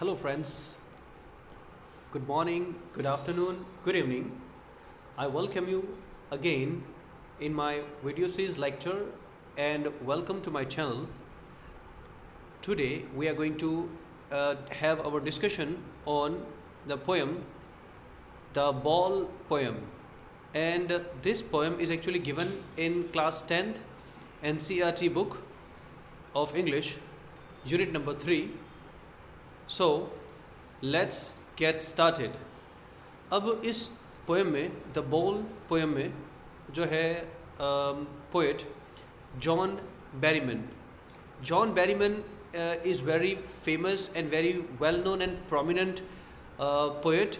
Hello, friends. Good morning, good afternoon, good evening. I welcome you again in my video series lecture and welcome to my channel. Today, we are going to have our discussion on the poem, the Ball poem. And this poem is actually given in class 10th NCERT book of English, unit number 3. So, let's get started. अब इस poem में the ball poem में जो है poet John Berryman is very famous and very well known and prominent poet,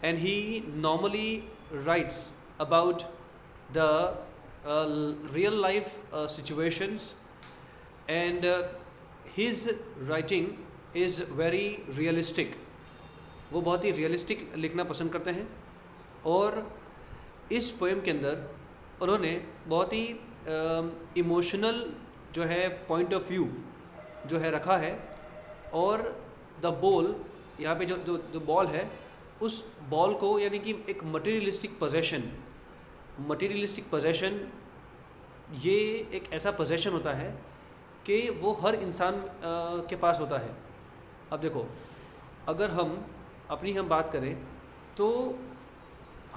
and he normally writes about the real life situations, and his writing is very realistic. वो बहुत ही realistic लिखना पसंद करते हैं और इस पोएम के अंदर उन्होंने बहुत ही इमोशनल जो है पॉइंट ऑफ व्यू जो है रखा है। और द बॉल, यहाँ पे जो बॉल है उस बॉल को यानी कि एक मटेरियलिस्टिक पोजेशन ये एक ऐसा पोजेशन होता है कि वो हर इंसान के पास होता है। अब देखो, अगर हम बात करें तो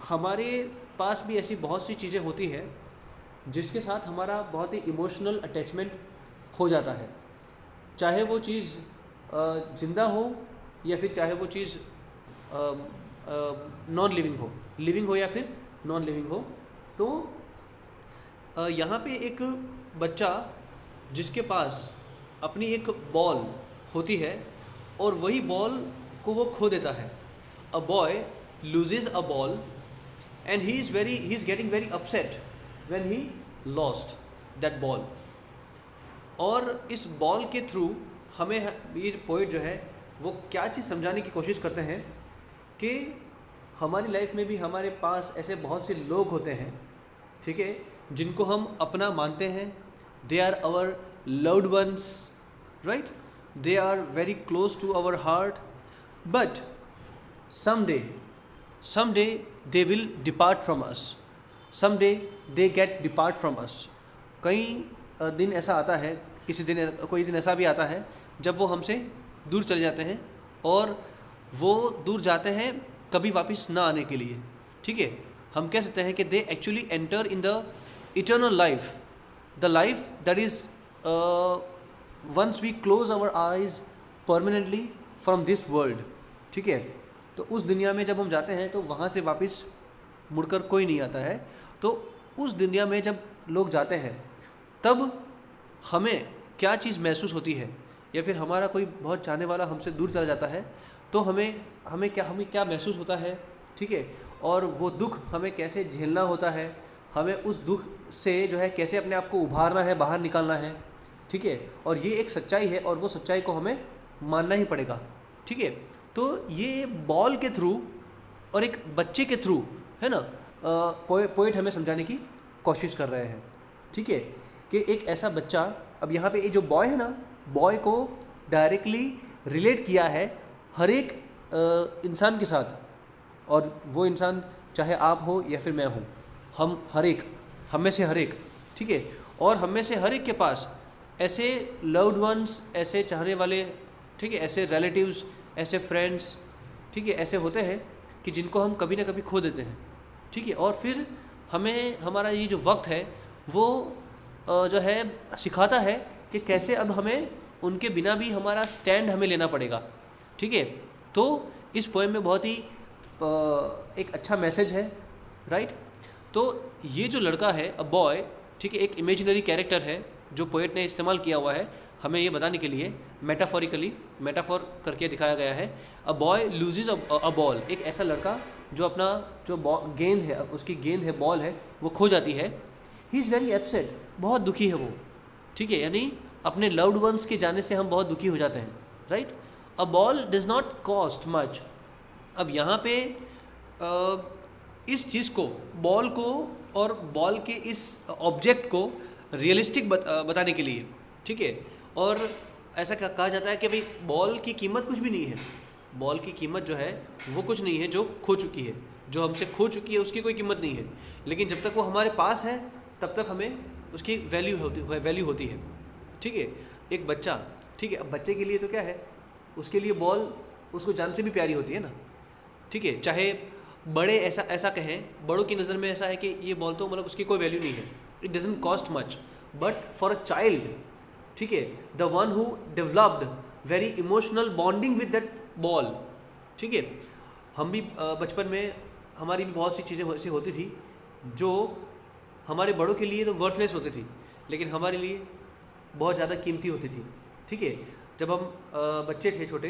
हमारे पास भी ऐसी बहुत सी चीज़ें होती हैं जिसके साथ हमारा बहुत ही इमोशनल अटैचमेंट हो जाता है, चाहे वो चीज़ ज़िंदा हो या फिर चाहे वो चीज़ नॉन लिविंग हो या फिर नॉन लिविंग हो। तो यहाँ पे एक बच्चा जिसके पास अपनी एक बॉल होती है और वही बॉल को वो खो देता है। A boy loses a ball and he is getting very upset when he lost that ball. और इस बॉल के थ्रू हमें ये पोएट जो है वो क्या चीज़ समझाने की कोशिश करते हैं कि हमारी लाइफ में भी हमारे पास ऐसे बहुत से लोग होते हैं, ठीक है, जिनको हम अपना मानते हैं। They are our loved ones, right? They are very close to our heart, but someday they will depart from us. Someday they get depart from us. कई दिन ऐसा आता है, कोई दिन ऐसा भी आता है जब वो हमसे दूर चले जाते हैं और वो दूर जाते हैं कभी वापस ना आने के लिए, ठीक है। हम कह सकते हैं कि they actually enter in the eternal life, the life that is once we close our eyes permanently from this world, ठीक है। तो उस दुनिया में जब हम जाते हैं तो वहाँ से वापस मुड़कर कोई नहीं आता है। तो उस दुनिया में जब लोग जाते हैं तब हमें क्या चीज़ महसूस होती है, या फिर हमारा कोई बहुत चाहने वाला हमसे दूर चला जाता है तो हमें क्या महसूस होता है, ठीक है। और वो दुख हमें कैसे झेलना होता है, हमें उस दुख से जो है कैसे अपने आप को उभारना है, बाहर निकालना है, ठीक है। और ये एक सच्चाई है और वो सच्चाई को हमें मानना ही पड़ेगा, ठीक है। तो ये बॉल के थ्रू और एक बच्चे के थ्रू है ना, पोएट हमें समझाने की कोशिश कर रहे हैं, ठीक है, कि एक ऐसा बच्चा, अब यहाँ पे ये जो बॉय है ना, बॉय को डायरेक्टली रिलेट किया है हर एक इंसान के साथ। और वो इंसान चाहे आप हो या फिर मैं हूँ, हम में से हर एक, ठीक है। और हम में से हर एक के पास ऐसे लव्ड वंस, ऐसे चाहने वाले, ठीक है, ऐसे रिलेटिव्स, ऐसे फ्रेंड्स, ठीक है, ऐसे होते हैं कि जिनको हम कभी ना कभी खो देते हैं, ठीक है। और फिर हमें हमारा ये जो वक्त है वो जो है सिखाता है कि कैसे अब हमें उनके बिना भी हमारा स्टैंड हमें लेना पड़ेगा, ठीक है। तो इस पोएम में बहुत ही एक अच्छा मैसेज है, राइट। तो ये जो लड़का है, अ बॉय, ठीक है, एक इमेजिनरी कैरेक्टर है जो पोएट ने इस्तेमाल किया हुआ है हमें ये बताने के लिए, मेटाफोर करके दिखाया गया है। A boy loses a ball, एक ऐसा लड़का जो अपना जो गेंद है, उसकी गेंद है, बॉल है, वो खो जाती है। ही इज़ वेरी अपसेट, बहुत दुखी है वो, ठीक है। यानी अपने लव्ड वंस के जाने से हम बहुत दुखी हो जाते हैं, right. A ball does not cost much. अब यहाँ पे इस चीज़ को, बॉल को और बॉल के इस ऑब्जेक्ट को रियलिस्टिक बताने के लिए, ठीक है। और ऐसा कहा जाता है कि भाई बॉल की कीमत कुछ भी नहीं है, बॉल की कीमत जो है वो कुछ नहीं है जो खो चुकी है, जो हमसे खो चुकी है उसकी कोई कीमत नहीं है, लेकिन जब तक वो हमारे पास है तब तक हमें उसकी वैल्यू होती है। ठीक है, एक बच्चा, ठीक है, अब बच्चे के लिए तो क्या है, उसके लिए बॉल उसको जान से भी प्यारी होती है ना। ठीक है, चाहे बड़े ऐसा कहें, बड़ों की नज़र में ऐसा है कि ये बॉल तो मतलब उसकी कोई वैल्यू नहीं है, it doesn't cost much, but for a child, ठीक है, the one who developed very emotional bonding with that ball. ठीक है, हम भी बचपन में हमारी भी बहुत सी चीज़ें ऐसी होती थी जो हमारे बड़ों के लिए तो वर्थलेस होती थी, लेकिन हमारे लिए बहुत ज़्यादा कीमती होती थी। ठीक है, जब हम बच्चे थे छोटे,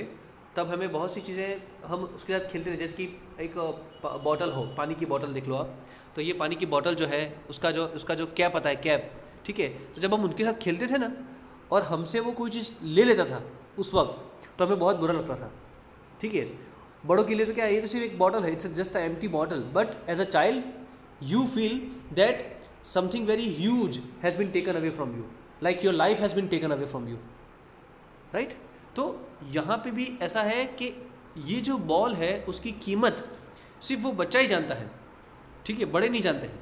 तब हमें बहुत सी चीज़ें हम उसके साथ खेलते थे, जैसे कि एक बॉटल हो, पानी की बॉटल देख लो आप, तो ये पानी की बॉटल जो है उसका जो कैप आता है, कैप, ठीक है, तो जब हम उनके साथ खेलते थे ना और हमसे वो कोई चीज़ ले लेता था उस वक्त, तो हमें बहुत बुरा लगता था। ठीक है, बड़ों के लिए तो क्या है, ये तो सिर्फ एक बॉटल है, it's just a empty bottle, but as a child you feel that something very huge has been taken away from you, like your life has been taken away from you, right. तो यहाँ पे भी ऐसा है कि ये जो ball है उसकी कीमत सिर्फ वो बच्चा ही जानता है, ठीक है, बड़े नहीं जानते हैं।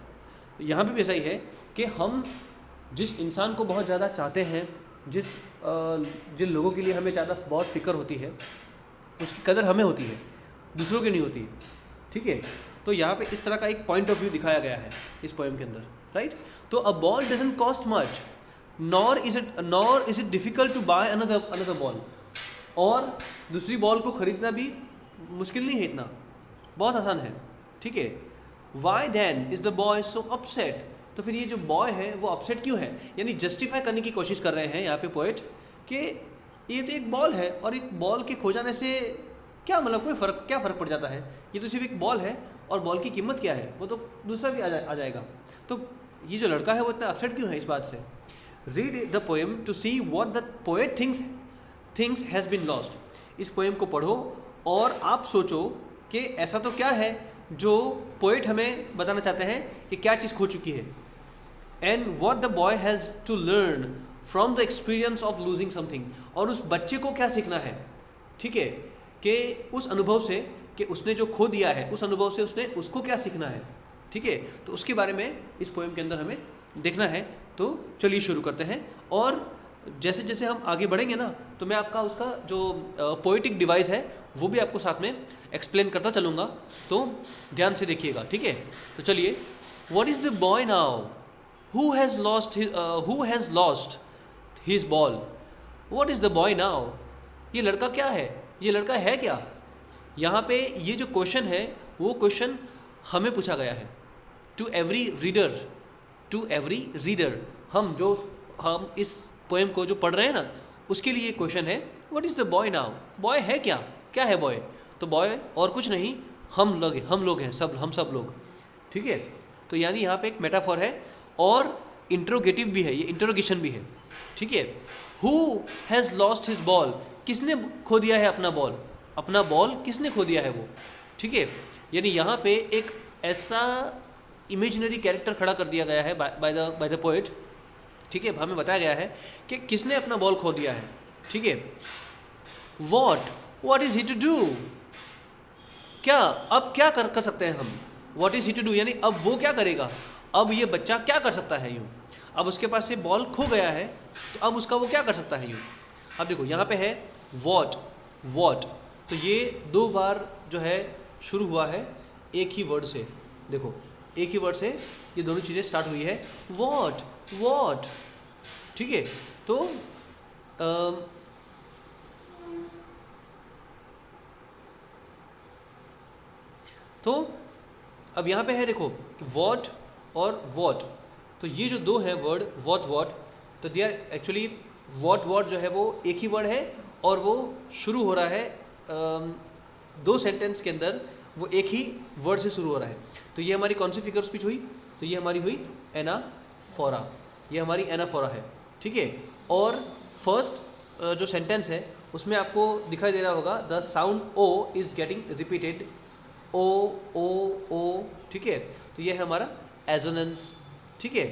यहाँ पे भी ऐसा ही है कि हम जिस इंसान को बहुत ज़्यादा चाहते हैं, जिन लोगों के लिए हमें ज़्यादा बहुत फिक्र होती है, उसकी कदर हमें होती है, दूसरों की नहीं होती। ठीक है, तो यहाँ पे इस तरह का एक पॉइंट ऑफ व्यू दिखाया गया है इस पोएम के अंदर, राइट। तो a ball doesn't cost much, nor is it difficult to buy another ball, और दूसरी बॉल को ख़रीदना भी मुश्किल नहीं है, इतना बहुत आसान है। ठीक है, why then is the boy so upset, तो फिर ये जो बॉय है वो अपसेट क्यों है, यानी जस्टिफाई करने की कोशिश कर रहे हैं यहाँ पे पोएट कि ये तो एक बॉल है और एक बॉल के खो जाने से क्या मतलब क्या फ़र्क पड़ जाता है, ये तो सिर्फ एक बॉल है और बॉल की कीमत क्या है, वो तो दूसरा भी आ जाएगा। तो ये जो लड़का है वो इतना अपसेट क्यों है इस बात से। Read the poem to see what the poet things has been lost. इस पोएम को पढ़ो और आप सोचो कि ऐसा तो क्या है जो पोएट हमें बताना चाहते हैं कि क्या चीज़ खो चुकी है, and what the boy has to learn from the experience of losing something, और उस बच्चे को क्या सीखना है। ठीक है, कि उस अनुभव से, कि उसने जो खो दिया है उस अनुभव से उसको क्या सीखना है। ठीक है, तो उसके बारे में इस पोएम के अंदर हमें देखना है। तो चलिए शुरू करते हैं, और जैसे जैसे हम आगे बढ़ेंगे ना, तो मैं आपका उसका जो पोएटिक डिवाइस है वो भी आपको साथ में एक्सप्लेन करता चलूँगा, तो ध्यान से देखिएगा। ठीक है, तो चलिए, what is the boy now who has lost his ball. What is the boy now, ये लड़का क्या है, ये लड़का है क्या। यहाँ पे ये जो क्वेश्चन है वो क्वेश्चन हमें पूछा गया है, टू एवरी रीडर, हम इस पोएम को जो पढ़ रहे हैं ना उसके लिए क्वेश्चन है, what is the boy now, boy है क्या है बॉय। तो बॉय और कुछ नहीं, हम लोग हैं, हम सब लोग। ठीक है, तो यानी यहाँ पे एक मेटाफॉर है और इंट्रोगेटिव भी है, ये इंट्रोगेशन भी है। ठीक है, who has lost his ball, किसने खो दिया है अपना बॉल किसने खो दिया है वो। ठीक है, यानी यहाँ पे एक ऐसा इमेजिनरी कैरेक्टर खड़ा कर दिया गया है बाय द पोएट। ठीक है, हमें बताया गया है कि किसने अपना बॉल खो दिया है। ठीक है, what is he to do, अब क्या कर सकते हैं हम, what is he to do, यानी अब वो क्या करेगा, अब ये बच्चा क्या कर सकता है यूँ, अब उसके पास से बॉल खो गया है तो अब उसका वो क्या कर सकता है यूँ। अब देखो यहाँ पे है वॉट, तो ये 2 बार जो है शुरू हुआ है एक ही वर्ड से, देखो एक ही वर्ड से ये दोनों चीज़ें स्टार्ट हुई है, वॉट। ठीक है, तो अब यहाँ पे है देखो वॉट और वॉट, तो ये जो 2 हैं वर्ड वॉट, तो दे आर एक्चुअली वॉट जो है वो एक ही वर्ड है और वो शुरू हो रहा है 2 सेंटेंस के अंदर, वो एक ही वर्ड से शुरू हो रहा है। तो ये हमारी कौन सी फिगर स्पीच हुई, तो ये हमारी हुई एनाफोरा, ये हमारी एनाफोरा है। ठीक है, और फर्स्ट जो सेंटेंस है उसमें आपको दिखाई दे रहा होगा the sound O is getting repeated, O. ठीक है, तो ये है हमारा एजोनेंस। ठीक है,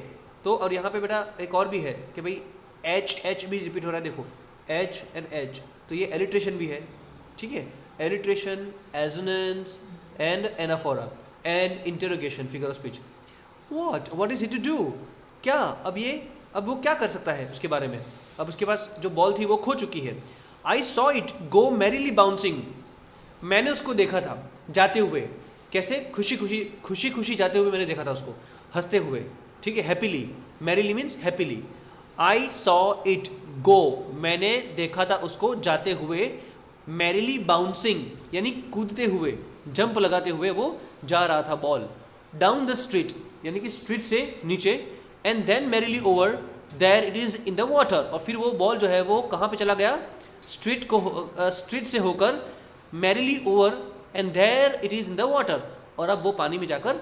तो और यहाँ पे बेटा एक और भी है कि भाई एच भी रिपीट हो रहा है, देखो एच एंड एच, तो ये एलिट्रेशन भी है, ठीक है। Alliteration, assonance and anaphora and interrogation, figure of speech. What is it to do, क्या अब वो क्या कर सकता है उसके बारे में। अब उसके पास जो बॉल थी वो खो चुकी है। I saw it go merrily bouncing, मैंने उसको देखा था जाते हुए, कैसे, खुशी खुशी जाते हुए मैंने देखा था उसको, हंसते हुए, ठीक है, happily, merrily means happily. I saw it go, मैंने देखा था उसको जाते हुए, मैरीली बाउंसिंग यानी कूदते हुए, जंप लगाते हुए वो जा रहा था बॉल, डाउन द स्ट्रीट यानी कि स्ट्रीट से नीचे, and then merrily over there it is in the water, और फिर वो बॉल जो है वो कहाँ पे चला गया, स्ट्रीट से होकर merrily over and there it is in the water, और अब वो पानी में जाकर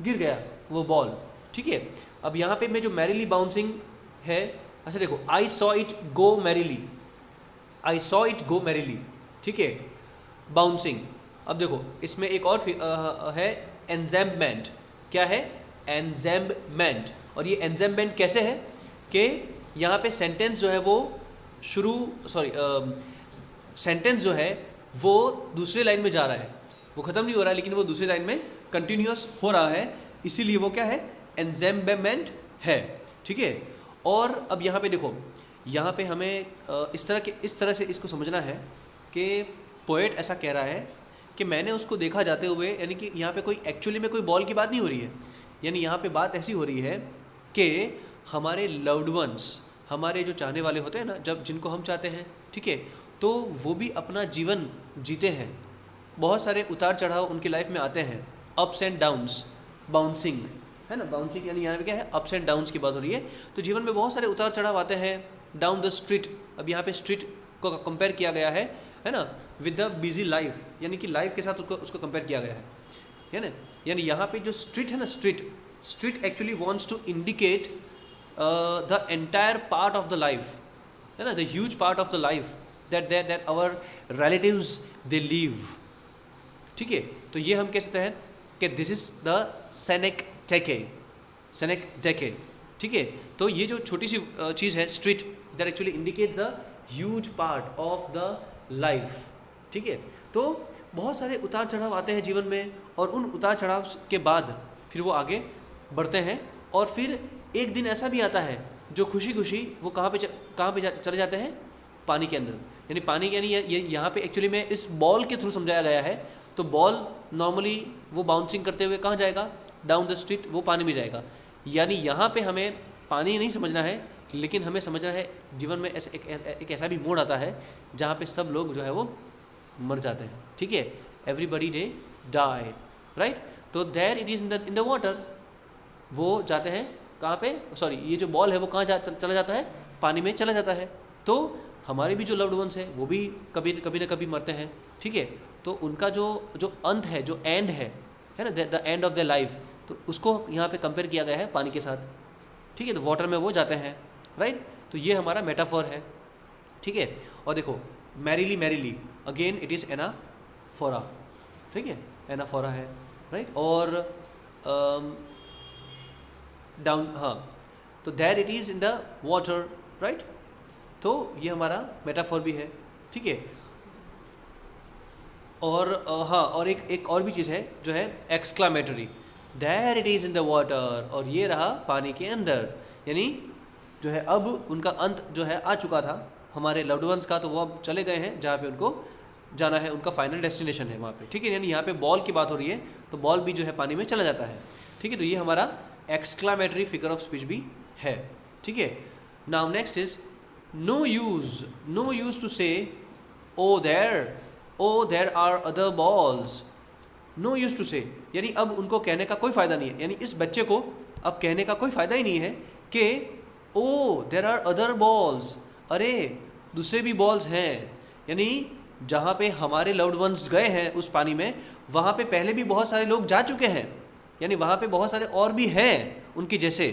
गिर गया वो बॉल, ठीक है। अब यहाँ पे मैं जो मैरीली बाउंसिंग है, अच्छा देखो, I saw it go merrily, I saw it go merrily, ठीक है, बाउंसिंग। अब देखो इसमें एक और है एन्जेम्बमेंट, क्या है, एन्जेम्बमेंट, और ये एन्जेम्बमेंट कैसे है कि यहाँ पे सेंटेंस जो है वो सेंटेंस जो है वो दूसरे लाइन में जा रहा है, वो ख़त्म नहीं हो रहा है लेकिन वो दूसरी लाइन में कंटिन्यूअस हो रहा है, इसीलिए वो क्या है, एन्जेम्बमेंट है, ठीक है। और अब यहाँ पे देखो, यहाँ पे हमें इस तरह से इसको समझना है कि पोएट ऐसा कह रहा है कि मैंने उसको देखा जाते हुए, यानी कि यहाँ पे कोई एक्चुअली में कोई बॉल की बात नहीं हो रही है, यानी यहाँ पे बात ऐसी हो रही है कि हमारे लव्ड वंस, हमारे जो चाहने वाले होते हैं ना, जब जिनको हम चाहते हैं, ठीक है, तो वो भी अपना जीवन जीते हैं, बहुत सारे उतार चढ़ाव उनकी लाइफ में आते हैं, अप्स एंड डाउन्स, बाउंसिंग है ना, बाउंसिंग यानी यहाँ पे क्या है, अप्स एंड डाउन्स की बात हो रही है। तो जीवन में बहुत सारे उतार चढ़ाव आते हैं, डाउन द स्ट्रीट, अब यहाँ पे स्ट्रीट को कंपेयर किया गया है ना, विद द बिजी लाइफ, यानी कि लाइफ के साथ उसको कंपेयर किया गया है ना, यानी यहाँ पे जो स्ट्रीट है ना, street actually wants to indicate the entire part of the life, है ना, the huge part of the life that our relatives they leave, ठीक है। तो ये हम कह सकते हैं कि दिस इज द सेनेक्टेके, ठीक है। तो ये जो छोटी सी चीज़ है street, that actually indicates the huge part of the life, ठीक है। तो बहुत सारे उतार चढ़ाव आते हैं जीवन में, और उन उतार चढ़ाव के बाद फिर वो आगे बढ़ते हैं, और फिर एक दिन ऐसा भी आता है जो खुशी खुशी वो कहाँ पे चले जाते हैं, पानी के अंदर, यानी पानी यानी ये यहाँ पे एक्चुअली में इस बॉल के थ्रू समझाया गया है। तो बॉल नॉर्मली वो बाउंसिंग करते हुए कहाँ जाएगा, डाउन द स्ट्रीट, वो पानी में जाएगा, यानी यहाँ पे हमें पानी नहीं समझना है, लेकिन हमें समझना है जीवन में ऐसे एक ऐसा भी मोड़ आता है जहाँ पे सब लोग जो है वो मर जाते हैं, ठीक है, एवरीबडी डे डाई, राइट। तो there it is in the water, वो जाते हैं कहाँ पे, सॉरी, ये जो बॉल है वो कहाँ चला जाता है, पानी में चला जाता है। तो हमारे भी जो लव्ड वंस हैं वो भी कभी न कभी मरते हैं, ठीक है। तो उनका जो अंत है, जो एंड है ना, the end of the life, तो उसको यहाँ पे कंपेयर किया गया है पानी के साथ, ठीक है। तो वाटर में वो जाते हैं, राइट। तो ये हमारा मेटाफोर है, ठीक है। और देखो merrily again it is anaphora, ठीक है, एनाफोरा है, राइट। और डाउन, हाँ, तो there it is in the water, right. तो ये हमारा मेटाफोर भी है, ठीक है। और हाँ, और एक और भी चीज़ है जो है exclamatory, there it is in the water, और ये रहा पानी के अंदर, यानी जो है अब उनका अंत जो है आ चुका था हमारे लव्ड वंस का, तो वो अब चले गए हैं जहाँ पे उनको जाना है, उनका फाइनल डेस्टिनेशन है वहाँ पे, ठीक है। यानी यहाँ पे बॉल की बात हो रही है, तो बॉल भी जो है पानी में चला जाता है, ठीक है। तो ये हमारा एक्सक्लामेटरी फिगर ऑफ स्पीच भी है, ठीक है। Now next is no use to say O there are other balls, no use to say, यानी अब उनको कहने का कोई फ़ायदा नहीं है, यानी इस बच्चे को अब कहने का कोई फ़ायदा ही नहीं है कि ओ देयर आर अदर बॉल्स, अरे दूसरे भी बॉल्स हैं, यानी जहाँ पे हमारे लव्ड वंस गए हैं उस पानी में, वहाँ पे पहले भी बहुत सारे लोग जा चुके हैं, यानी वहाँ पे बहुत सारे और भी हैं उनके जैसे,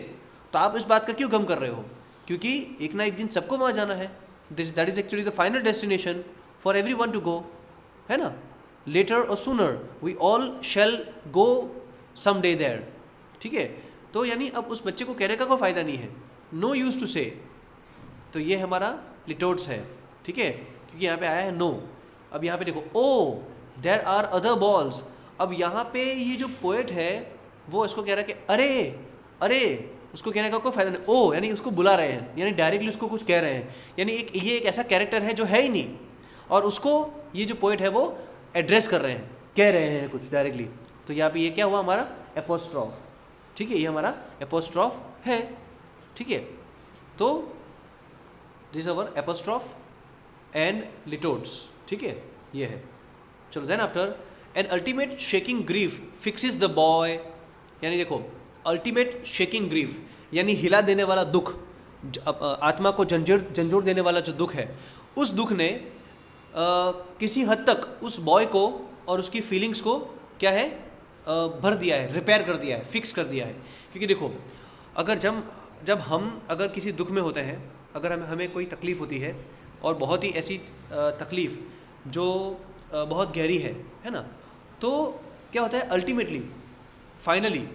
तो आप इस बात का क्यों गम कर रहे हो, क्योंकि एक ना एक दिन सबको वहाँ जाना है, that is actually the final destination for everyone to go, है ना, लेटर और sooner we all shall go some day there, ठीक है। तो यानी अब उस बच्चे को कहने का कोई फ़ायदा नहीं है, नो यूज़ टू से, तो ये हमारा लिटोट्स है, ठीक है, क्योंकि यहाँ पे आया है नो। अब यहाँ पे देखो ओ देयर आर अदर बॉल्स। अब यहाँ पे ये जो पोएट है वो इसको कह रहा है कि अरे अरे, उसको कहने का कोई फायदा नहीं, ओ यानी उसको बुला रहे हैं, यानी डायरेक्टली उसको कुछ कह रहे हैं, यानी ये एक ऐसा कैरेक्टर है जो है ही नहीं, और उसको ये जो पोएट है वो एड्रेस कर रहे हैं, कह रहे हैं कुछ डायरेक्टली। तो यहाँ पे ये क्या हुआ हमारा एपोस्ट्रॉफ, ठीक है, ये हमारा एपोस्ट्रॉफ है, ठीक है। तो this our apostrophe and litotes, ठीक है, ये है। चलो then after an ultimate shaking grief fixes the boy, यानी देखो अल्टीमेट शेकिंग ग्रीफ यानी हिला देने वाला दुख, आत्मा को झंझोर देने वाला जो दुख है, उस दुख ने किसी हद तक उस बॉय को और उसकी फीलिंग्स को क्या है भर दिया है, रिपेयर कर दिया है, फिक्स कर दिया है। क्योंकि देखो अगर जब हम अगर किसी दुख में होते हैं, अगर हमें कोई तकलीफ़ होती है और बहुत ही ऐसी तकलीफ़ जो बहुत गहरी है ना, तो क्या होता है अल्टीमेटली फाइनली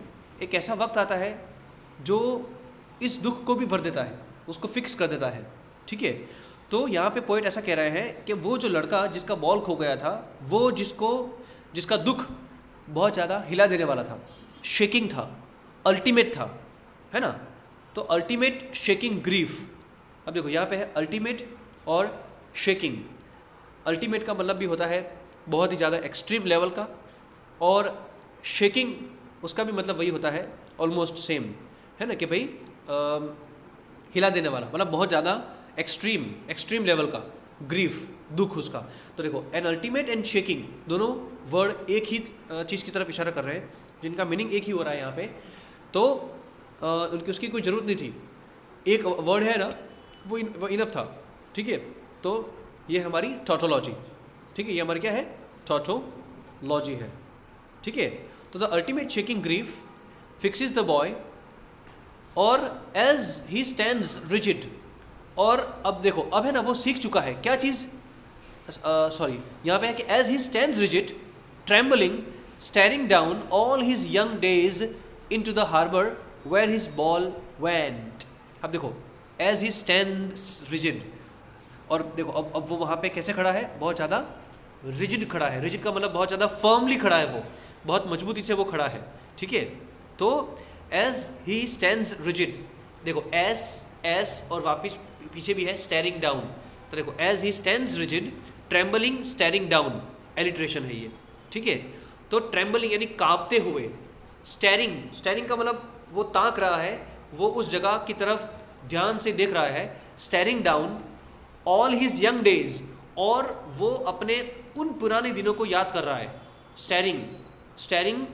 एक ऐसा वक्त आता है जो इस दुख को भी भर देता है, उसको फिक्स कर देता है, ठीक है। तो यहाँ पे पोएट ऐसा कह रहे हैं कि वो जो लड़का जिसका बॉल खो गया था, वो जिसका दुख बहुत ज़्यादा हिला देने वाला था, शेकिंग था, अल्टीमेट था, है ना, तो अल्टीमेट शेकिंग ग्रीफ। अब देखो यहाँ पे है अल्टीमेट और शेकिंग। अल्टीमेट का मतलब भी होता है बहुत ही ज़्यादा एक्सट्रीम लेवल का, और शेकिंग उसका भी मतलब वही होता है ऑलमोस्ट सेम, है ना, कि भाई हिला देने वाला, मतलब बहुत ज़्यादा एक्सट्रीम लेवल का ग्रीफ, दुख उसका। तो देखो एन अल्टीमेट एंड शेकिंग, दोनों वर्ड एक ही चीज़ की तरफ इशारा कर रहे हैं, जिनका मीनिंग एक ही हो रहा है यहाँ पे। तो उसकी कोई ज़रूरत नहीं थी, एक वर्ड है ना, वो इनफ था, ठीक है। तो ये हमारी टॉटोलॉजी, ठीक है, ये हमारी क्या है टॉटोलॉजी है, ठीक है। तो the ultimate shaking grief fixes the boy और एज ही स्टैंड्स रिजिड, और अब देखो अब है ना वो सीख चुका है क्या चीज़, सॉरी यहाँ पे है कि as he stands rigid trembling staring down all his young days into the harbour where his ball went. अब देखो एज ही स्टैंड्स रिजिड, और देखो अब वो वहाँ पे कैसे खड़ा है, बहुत ज़्यादा रिजिड खड़ा है। रिजिड का मतलब बहुत ज़्यादा फर्मली खड़ा है, वो बहुत मजबूती से वो खड़ा है, ठीक है। तो एज ही स्टैंड्स रिजिड, देखो एस और वापिस पीछे भी है स्टेरिंग डाउन, तो देखो as he stands rigid trembling staring down, alliteration है ये, ठीक है। तो ट्रेम्बलिंग यानी कांपते हुए, स्टेरिंग का मतलब वो ताक रहा है, वो उस जगह की तरफ ध्यान से देख रहा है, staring down all his young days, और वो अपने उन पुराने दिनों को याद कर रहा है। Staring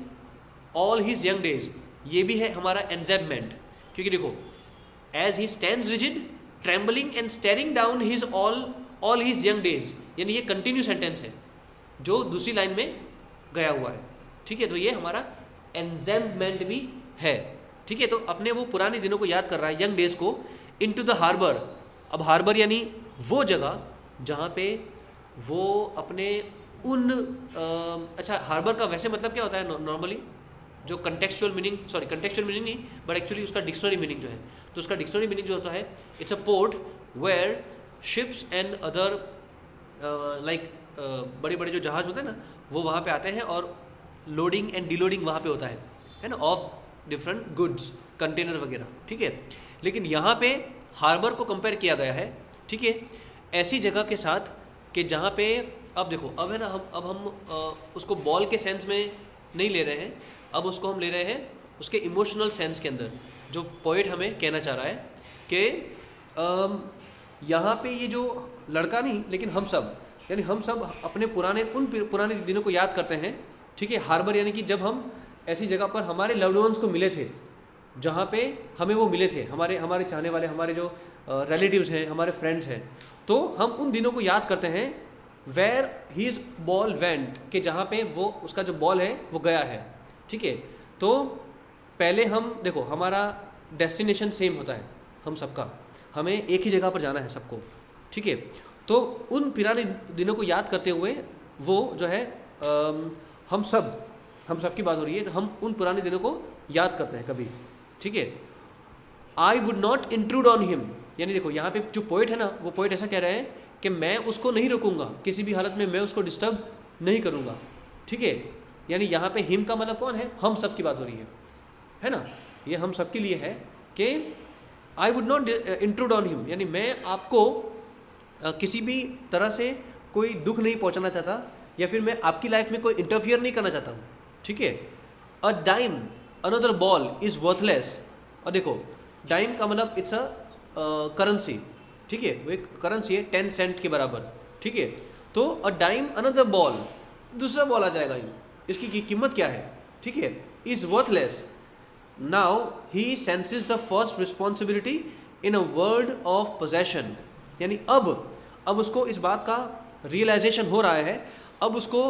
all his young days, ये भी है हमारा एन्जेबमेंट, क्योंकि देखो as he stands rigid trembling and staring down his all his young days, यानी ये कंटिन्यू सेंटेंस है जो दूसरी लाइन में गया हुआ है, ठीक है। तो ये हमारा एन्जेबमेंट भी है, ठीक है। तो अपने वो पुराने दिनों को याद कर रहा है, यंग डेज को, इनटू द हार्बर। अब हार्बर यानी वो जगह जहाँ पे वो अपने उन अच्छा हार्बर का वैसे मतलब क्या होता है नॉर्मली, जो कंटेक्चुअल मीनिंग नहीं, बट एक्चुअली उसका डिक्शनरी मीनिंग जो है, तो उसका डिक्शनरी मीनिंग जो होता है it's a port where ships and other like बड़े बड़े जो जहाज होते हैं ना, वो वहाँ पे आते हैं और लोडिंग एंड डीलोडिंग वहाँ पे होता है ना, ऑफ डिफरेंट गुड्स, कंटेनर वगैरह, ठीक है। लेकिन यहाँ पे हार्बर को कंपेयर किया गया है, ठीक है, ऐसी जगह के साथ कि जहाँ पे अब देखो अब है ना हम उसको बॉल के सेंस में नहीं ले रहे हैं, अब उसको हम ले रहे हैं उसके इमोशनल सेंस के अंदर। जो पोएट हमें कहना चाह रहा है कि यहाँ पे ये जो लड़का नहीं लेकिन हम सब, यानी हम सब अपने पुराने दिनों को याद करते हैं, ठीक है। हार्बर यानी कि जब हम ऐसी जगह पर हमारे लव्ड वंस को मिले थे, जहाँ पे हमें वो मिले थे, हमारे चाहने वाले, हमारे जो रिलेटिव्स हैं, हमारे फ्रेंड्स हैं, तो हम उन दिनों को याद करते हैं वेयर हीज बॉल वेंट, कि जहाँ पे वो उसका जो बॉल है वो गया है, ठीक है। तो पहले हम देखो हमारा डेस्टिनेशन सेम होता है हम सबका, हमें एक ही जगह पर जाना है सबको, ठीक है। तो उन पुराने दिनों को याद करते हुए वो जो है हम सब की बात हो रही है, तो हम उन पुराने दिनों को याद करते हैं कभी, ठीक है। I would not intrude on him, यानी देखो यहाँ पे जो पोइट है ना, वो पोइट ऐसा कह रहे हैं कि मैं उसको नहीं रोकूंगा, किसी भी हालत में मैं उसको डिस्टर्ब नहीं करूँगा, ठीक है। यानी यहाँ पे हिम का मतलब कौन है, हम सब की बात हो रही है ना, ये हम सब के लिए है कि I would not intrude on him, यानी मैं आपको किसी भी तरह से कोई दुख नहीं पहुँचाना चाहता, या फिर मैं आपकी लाइफ में कोई इंटरफियर नहीं करना चाहता हूँ, ठीक है। A dime another ball is worthless, और देखो डाइम का मतलब इट्स अ करेंसी, ठीक है, वो एक करेंसी है 10 सेंट के बराबर, ठीक है। तो अ डाइम अनदर बॉल, दूसरा बॉल आ जाएगा, इसकी कीमत क्या है, ठीक है, is worthless. Now he senses the first responsibility in a world of possession, यानी अब उसको इस बात का रियलाइजेशन हो रहा है, अब उसको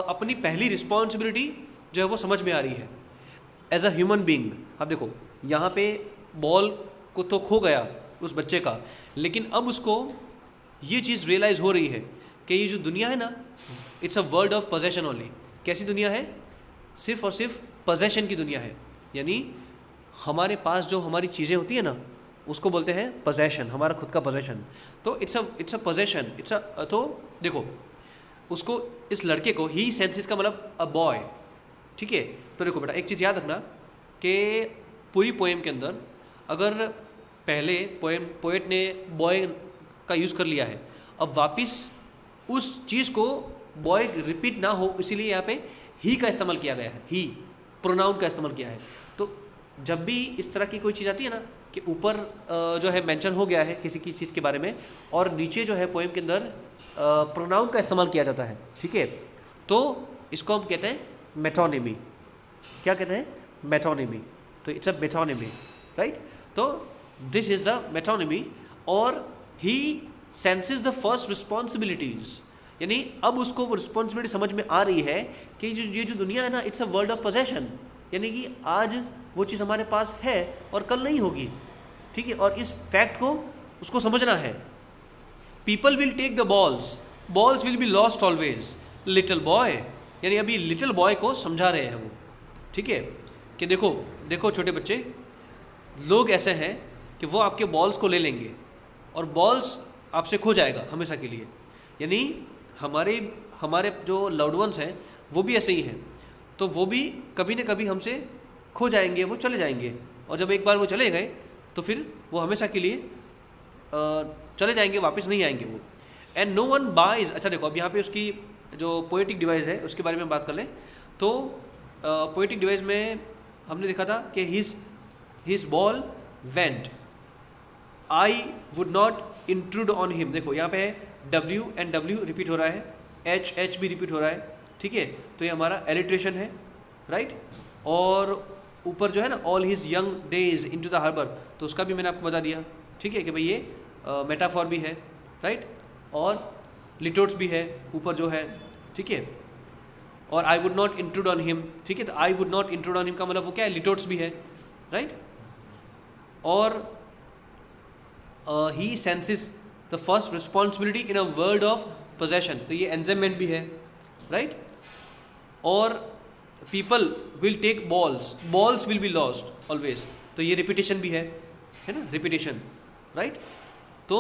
अपनी पहली रिस्पॉन्सिबिलिटी जो है वो समझ में आ रही है एज अ ह्यूमन बीइंग। अब देखो यहाँ पे बॉल को तो खो गया उस बच्चे का, लेकिन अब उसको ये चीज़ रियलाइज़ हो रही है कि ये जो दुनिया है ना, it's a world of possession only. कैसी दुनिया है, सिर्फ और सिर्फ पोजेशन की दुनिया है, यानी हमारे पास जो हमारी चीज़ें होती है ना, उसको बोलते हैं पोजेशन, हमारा खुद का पोजेशन। तो इट्स अ पोजेशन, तो देखो उसको, इस लड़के को ही सेंसेस का मतलब अ बॉय, ठीक है। तो देखो बेटा एक चीज़ याद रखना कि पूरी पोएम के अंदर अगर पहले पोएट ने बॉय का यूज़ कर लिया है, अब वापस उस चीज़ को बॉय रिपीट ना हो, इसीलिए यहाँ पे ही का इस्तेमाल किया गया है, ही प्रोनाउन का इस्तेमाल किया है। तो जब भी इस तरह की कोई चीज़ आती है ना कि ऊपर जो है मेंशन हो गया है किसी की चीज़ के बारे में, और नीचे जो है पोएम के अंदर प्रोनाउन का इस्तेमाल किया जाता है, ठीक है, तो इसको हम कहते हैं मेटोनिमी। क्या कहते हैं, मेटोनिमी। तो इट्स अ मेटोनिमी, राइट। तो दिस इज़ द मेटोनिमी, और he senses the first responsibilities, यानी अब उसको वो रिस्पॉन्सिबिलिटी समझ में आ रही है कि ये जो दुनिया है ना, it's a world of possession, यानी कि आज वो चीज़ हमारे पास है और कल नहीं होगी, ठीक है, और इस फैक्ट को उसको समझना है। People will take the balls will be lost always, little boy, यानी अभी लिटिल बॉय को समझा रहे हैं वो, ठीक है, कि देखो छोटे बच्चे, लोग ऐसे हैं कि वो आपके बॉल्स को ले लेंगे और बॉल्स आपसे खो जाएगा हमेशा के लिए। यानी हमारे जो लव्ड वंस हैं वो भी ऐसे ही हैं, तो वो भी कभी न कभी हमसे खो जाएंगे, वो चले जाएंगे, और जब एक बार वो चले गए तो फिर वो हमेशा के लिए चले जाएंगे, वापस नहीं आएंगे वो। एंड नो वन बाइज, अच्छा देखो अब यहाँ पे उसकी जो पोएटिक डिवाइस है उसके बारे में बात कर लें, तो पोएटिक डिवाइस में हमने देखा था कि his ball went, I would not intrude on him. देखो यहाँ पे है W एंड W रिपीट हो रहा है, H भी रिपीट हो रहा है, ठीक है, तो ये हमारा एलिट्रेशन है, राइट। और ऊपर जो है ना all his young days into the harbour, तो उसका भी मैंने आपको बता दिया, ठीक है, कि भाई ये मेटाफॉर भी है, राइट, और लिटोट्स भी है ऊपर जो है, ठीक है, और I would not intrude on him, ठीक है, तो I would not intrude on him का मतलब वो क्या है, लिटोट्स भी है, राइट, और he senses the first responsibility in a world of possession, तो ये एंजाइमेंट भी है, राइट, और people will take balls will be lost always, तो ये रिपीटेशन भी है ना, रिपीटेशन, राइट। तो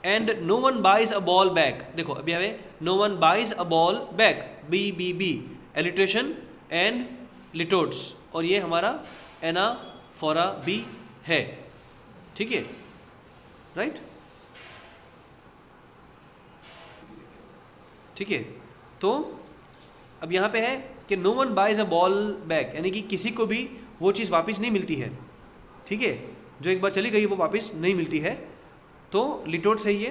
and no one buys a ball back, देखो अभी हमें no one buys a ball back, B alliteration and litotes, और ये हमारा एनाफोरा भी है, ठीक है, राइट, ठीक है। तो अब यहाँ पे है कि no one buys a ball back, यानी कि किसी को भी वो चीज़ वापस नहीं मिलती है, ठीक है, जो एक बार चली गई वो वापस नहीं मिलती है। तो लिटोट्स है ये।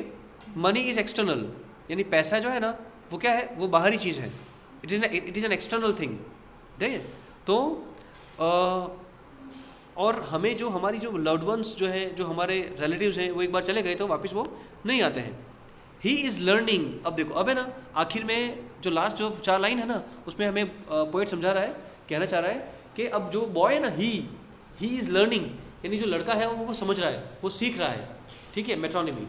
मनी इज़ एक्सटर्नल, यानी पैसा जो है ना वो क्या है, वो बाहरी चीज़ है, it is an external thing, ठीक है। तो और हमें जो हमारी जो लव्ड वंस जो है, जो हमारे रिलेटिव्स हैं, वो एक बार चले गए तो वापस वो नहीं आते हैं। ही इज़ लर्निंग, अब देखो अब है ना आखिर में जो लास्ट जो 4 लाइन है ना, उसमें हमें पोएट समझा रहा है, कहना चाह रहा है कि अब जो बॉय है ना, ही इज़ लर्निंग, यानी जो लड़का है वो समझ रहा है, वो सीख रहा है, ठीक है, मेट्रोनिमी।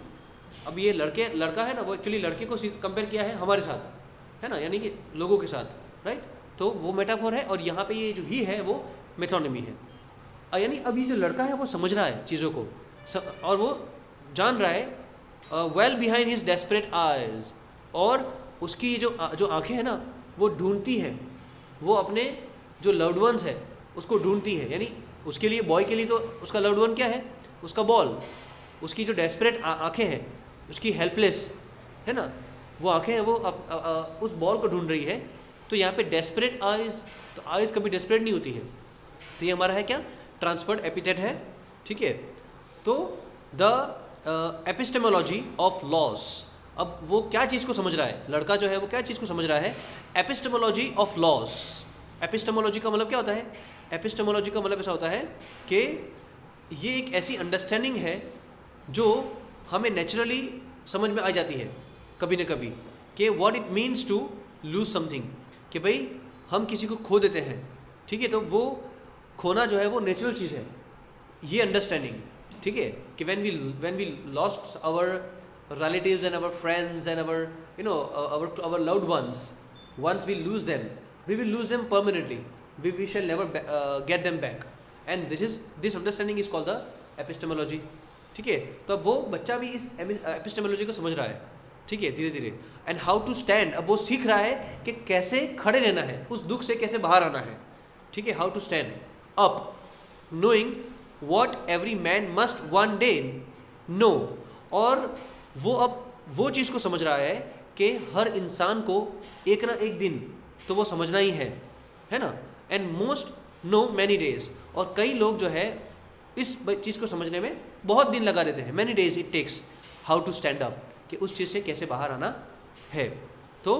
अब ये लड़का है ना, वो एक्चुअली लड़के को कंपेयर किया है हमारे साथ, है ना, यानी कि लोगों के साथ, राइट, तो वो मेटाफोर है, और यहाँ पे ये जो ही है वो मेट्रोनिमी है, यानी अब ये जो लड़का है वो समझ रहा है चीज़ों को, और वो जान रहा है well behind his desperate eyes, और उसकी जो आंखें हैं ना वो ढूंढती है, वो अपने जो लव्ड वंस है उसको ढूंढती है। यानी उसके लिए, बॉय के लिए तो उसका लव्ड वन क्या है, उसका बॉल। उसकी जो डेस्परेट आंखें हैं, उसकी हेल्पलेस है ना वो आंखें हैं, वो उस बॉल को ढूंढ रही है। तो यहाँ पे डेस्परेट आइज, तो आइज कभी डेस्परेट नहीं होती है। तो ये हमारा है क्या, ट्रांसफर्ड एपिथेट है, ठीक है। तो द एपिस्टेमोलॉजी ऑफ लॉस, अब वो क्या चीज़ को समझ रहा है, लड़का जो है वो क्या चीज़ को समझ रहा है, एपिस्टेमोलॉजी ऑफ लॉस। एपिस्टेमोलॉजी का मतलब क्या होता है, एपिस्टेमोलॉजी का मतलब ऐसा होता है कि ये एक ऐसी अंडरस्टैंडिंग है जो हमें नेचुरली समझ में आ जाती है कभी न कभी, कि what it means to lose something, कि भाई हम किसी को खो देते हैं, ठीक है। तो वो खोना जो है वो नेचुरल चीज़ है, ये अंडरस्टैंडिंग, ठीक है। कि when we lost our relatives and our friends and our our loved ones, once we lose them, we will lose them permanently, we shall never get them back, and this understanding is called the epistemology, ठीक है। तो अब वो बच्चा भी इस epistemology को समझ रहा है, ठीक है, धीरे धीरे। एंड हाउ टू स्टैंड, अब वो सीख रहा है कि कैसे खड़े रहना है, उस दुख से कैसे बाहर आना है, ठीक है। How to stand up, knowing what every man must one day know, और वो अब वो चीज़ को समझ रहा है कि हर इंसान को एक ना एक दिन तो वो समझना ही है ना। And most know many days, और कई लोग जो है इस चीज़ को समझने में बहुत दिन लगा देते हैं, many days it takes how to stand up, कि उस चीज़ से कैसे बाहर आना है। तो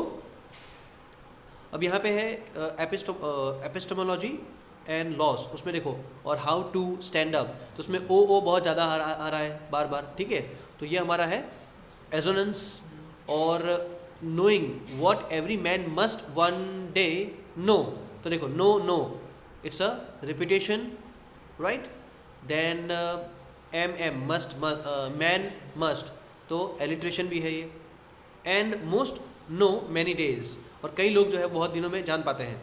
अब यहाँ पे है एपिस्टेमोलॉजी एंड लॉस, उसमें देखो, और हाउ टू स्टैंड अप, तो उसमें ओ बहुत ज़्यादा आ रहा है बार बार, ठीक है। तो ये हमारा है एजोनेंस, और knowing what every man must one day know, तो देखो know it's a repetition, right. Then M must, man must, तो एलिट्रेशन भी है ये। And most know many days, और कई लोग जो है बहुत दिनों में जान पाते हैं,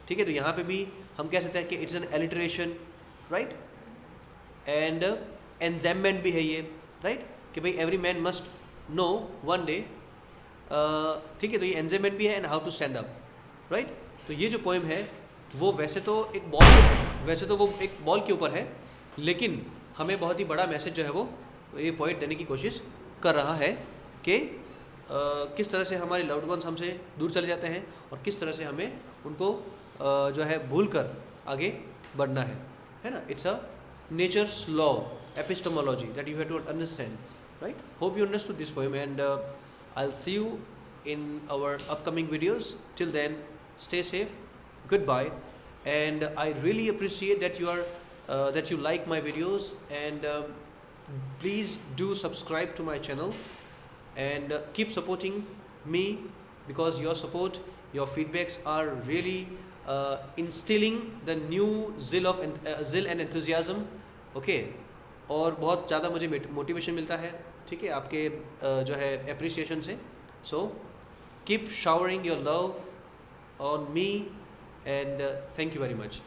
ठीक है। तो यहाँ पे भी हम कह सकते हैं कि it's an alliteration, right. And enjambment भी है ये, राइट, कि भाई every man must know one day, ठीक है। तो ये एनजेममेंट भी है, and how to stand up, right. तो ये जो पोएम है वो वैसे तो एक बॉल के ऊपर है, लेकिन हमें बहुत ही बड़ा मैसेज जो है वो ये पोएट देने की कोशिश कर रहा है कि किस तरह से हमारे लव्ड वंस हमसे दूर चले जाते हैं, और किस तरह से हमें उनको जो है भूल कर आगे बढ़ना है ना। It's a nature's law epistemology that you have to understand, right. Hope you understood this poem, and I will see you in our upcoming videos. Till then, stay safe, goodbye, and I really appreciate that you like my videos, and please do subscribe to my channel, and keep supporting me, because your support, your feedbacks are really instilling the new zeal and enthusiasm, okay। और बहुत ज़्यादा मुझे motivation मिलता है, ठीक है, आपके जो है एप्रिसिएशन से। So keep showering your love on me, and thank you very much.